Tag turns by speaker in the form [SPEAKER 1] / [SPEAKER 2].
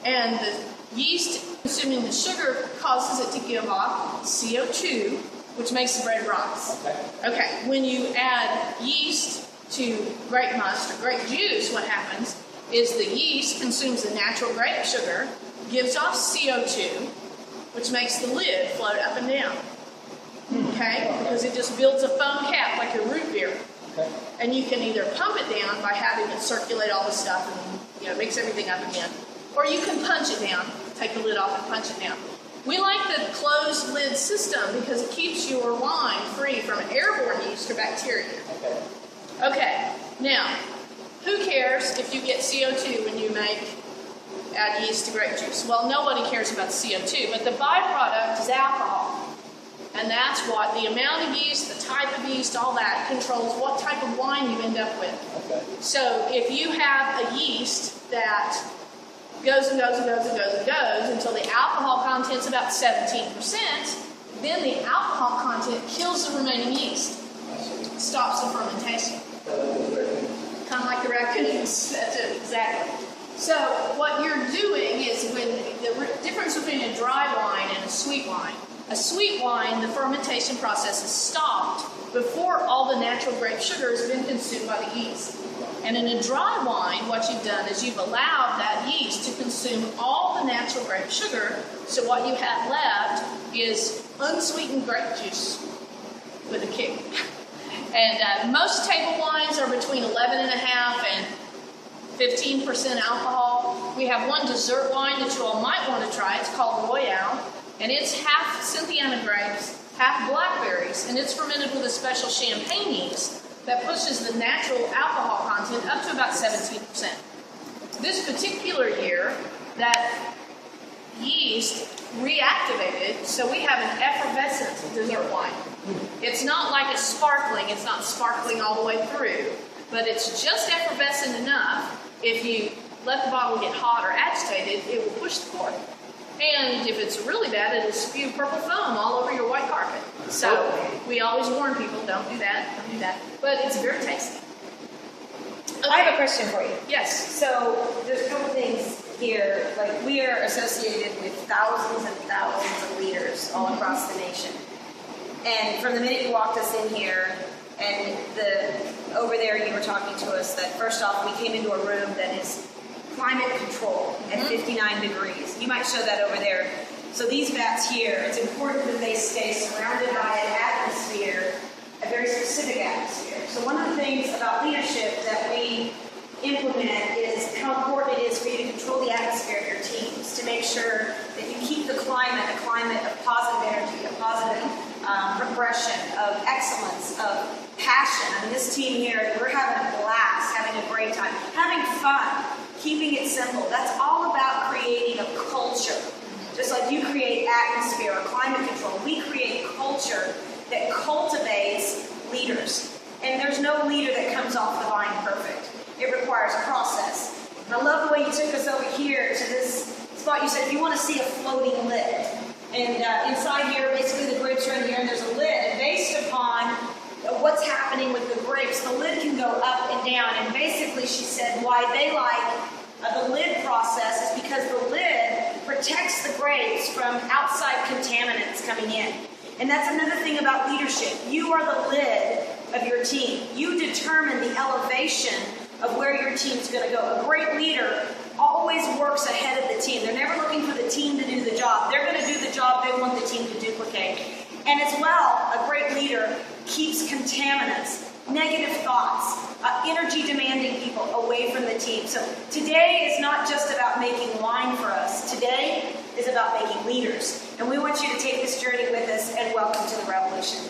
[SPEAKER 1] And the yeast consuming the sugar causes it to give off CO2, which makes the bread rise. Okay, when you add yeast to grape must or grape juice, what happens is the yeast consumes the natural grape sugar, gives off CO2, which makes the lid float up and down. Okay, because it just builds a foam cap like a root beer. And you can either pump it down by having it circulate all the stuff and mix everything up again, or you can punch it down, take the lid off and punch it down. We like the closed lid system because it keeps your wine free from airborne yeast or bacteria. Okay, now, who cares if you get CO2 when you add yeast to grape juice? Well, nobody cares about CO2, but the byproduct is alcohol. And that's what the amount of yeast, the type of yeast, all that controls what type of wine you end up with. So if you have a yeast that goes and goes and goes and goes and goes until the alcohol content's about 17%, then the alcohol content kills the remaining yeast. Stops the fermentation. Kind of like the raccoons. That's it, exactly. So what you're doing is when the difference between a dry wine and a sweet wine, the fermentation process is stopped before all the natural grape sugar has been consumed by the yeast. And in a dry wine, what you've done is you've allowed that yeast to consume all the natural grape sugar, so what you have left is unsweetened grape juice with a kick. And most table wines are between 11.5% and 15% alcohol. We have one dessert wine that you all might want to try. It's called Royale, and it's half Cynthiana grapes, half blackberries, and it's fermented with a special champagne yeast that pushes the natural alcohol content up to about 17%. This particular year, that yeast reactivated, so we have an effervescent dessert wine. It's not like a sparkling, it's not sparkling all the way through, but it's just effervescent enough. If you let the bottle get hot or agitated, it will push the cork. And if it's really bad, it'll spew purple foam all over your white carpet. So we always warn people, don't do that, don't do that. But it's very tasty. Okay.
[SPEAKER 2] I have a question for you.
[SPEAKER 1] Yes.
[SPEAKER 2] So there's a couple things here. Like, we are associated with thousands and thousands of leaders all across the nation. And from the minute you walked us in here, and over there you were talking to us, that first off we came into a room that is climate control at 59 degrees. You might show that over there. So these vats here, it's important that they stay surrounded by an atmosphere, a very specific atmosphere. So one of the things about leadership that we implement is how important it is for you to control the atmosphere of your teams, to make sure that you keep the climate a climate of positive energy, a positive progression, of excellence, of passion. I mean, this team here, we're having a blast, having a great time, having fun, keeping it simple. That's all about creating a culture. Just like you create atmosphere or climate control, we create culture that cultivates leaders. And there's no leader that comes off the vine perfect. It requires process. And I love the way you took us over here to this spot. You said you want to see a floating lid. And inside here, basically the grapes are in here, and there's a lid. And based upon what's happening with the grapes, the lid can go up and down. And basically, she said why they like the lid process is because the lid protects the grapes from outside contaminants coming in. And that's another thing about leadership. You are the lid of your team. You determine the elevation of where your team's going to go. A great leader always works ahead of the team. They're never looking for the team to do the job. They're going to do the job they want the team to duplicate. And as well, a great leader keeps contaminants, negative thoughts, energy-demanding people away from the team. So today is not just about making wine for us. Today is about making leaders. And we want you to take this journey with us, and welcome to the revolution.